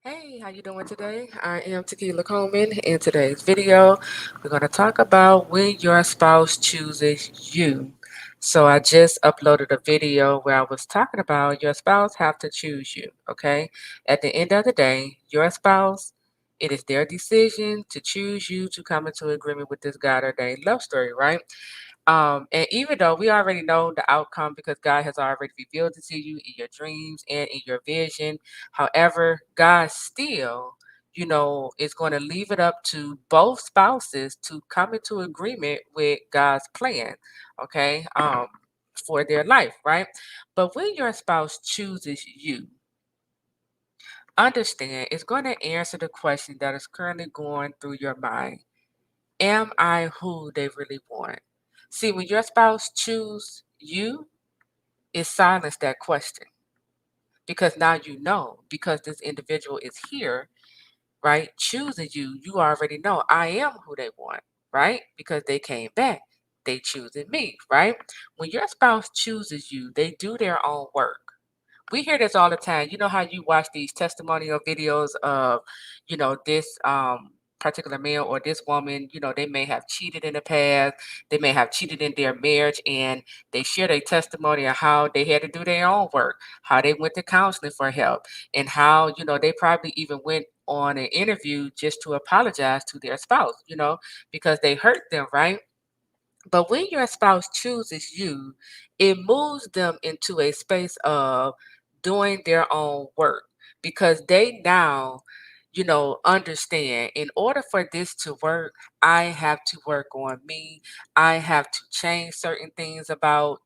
Hey, how you doing today? I am Taquila Coleman. In today's video, we're going to talk about when your spouse chooses you. So I just uploaded a video where I was talking about your spouse have to choose you, okay? At the end of the day, your spouse, it is their decision to choose you to come into agreement with this God ordained love story, right? And even though we already know the outcome because God has already revealed it to you in your dreams and in your vision, however, God still, is going to leave it up to both spouses to come into agreement with God's plan, okay, for their life, right? But when your spouse chooses you, understand it's going to answer the question that is currently going through your mind. Am I who they really want? See, when your spouse choose you, it silence that question because now you know because this individual is here, right? Choosing you, you already know I am who they want, right? Because they came back. They choosing me, right? When your spouse chooses you, they do their own work. We hear this all the time. You know how you watch these testimonial videos of, this particular man or this woman, they may have cheated in the past, they may have cheated in their marriage, and they share their testimony of how they had to do their own work, how they went to counseling for help, and how, they probably even went on an interview just to apologize to their spouse, because they hurt them, right? But when your spouse chooses you, it moves them into a space of doing their own work because they now, understand in order for this to work, I have to work on me. I have to change certain things about,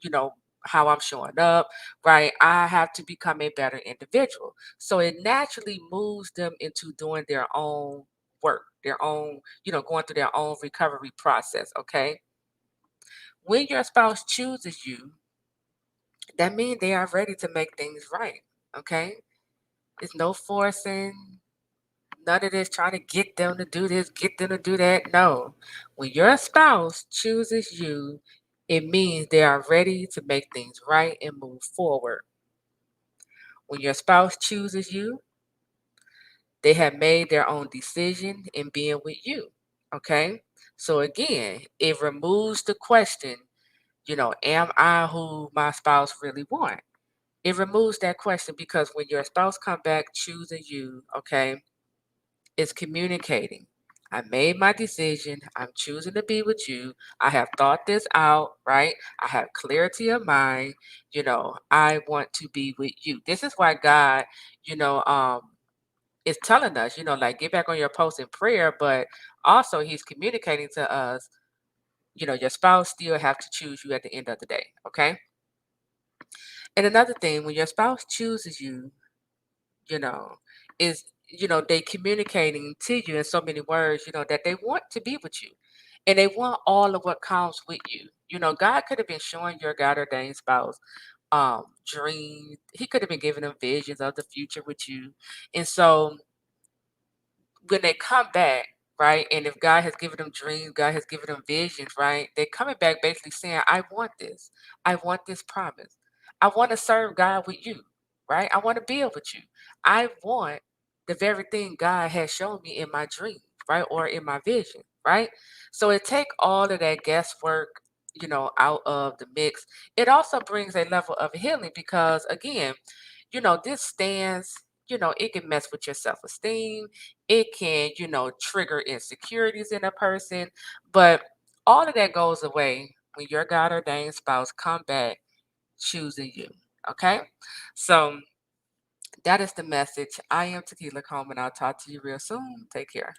how I'm showing up, right? I have to become a better individual. So it naturally moves them into doing their own work, their own, going through their own recovery process, okay? When your spouse chooses you, that means they are ready to make things right. Okay? It's no forcing, none of this trying to get them to do this, get them to do that. No. When your spouse chooses you, it means they are ready to make things right and move forward. When your spouse chooses you, they have made their own decision in being with you. Okay? So again, it removes the question, am I who my spouse really want? It removes that question because when your spouse come back choosing you, okay, it's communicating. I made my decision. I'm choosing to be with you. I have thought this out, right? I have clarity of mind. I want to be with you. This is why God, you know, um, is telling us, like get back on your post in prayer, but also He's communicating to us, your spouse still have to choose you at the end of the day, okay? And another thing, when your spouse chooses you, you know, is, they communicating to you in so many words, that they want to be with you. And they want all of what comes with you. God could have been showing your God ordained spouse dreams. He could have been giving them visions of the future with you. And so when they come back, right, and if God has given them dreams, God has given them visions, right, they're coming back basically saying, I want this. I want this promise. I want to serve God with you, right? I want to build with you. I want the very thing God has shown me in my dream, right, or in my vision, right? So it take all of that guesswork, out of the mix. It also brings a level of healing because again, this stands, it can mess with your self-esteem. It can, trigger insecurities in a person. But all of that goes away when your God ordained spouse come back choosing you. Okay. So that is the message. I am Tequila Coleman. I'll talk to you real soon. Take care.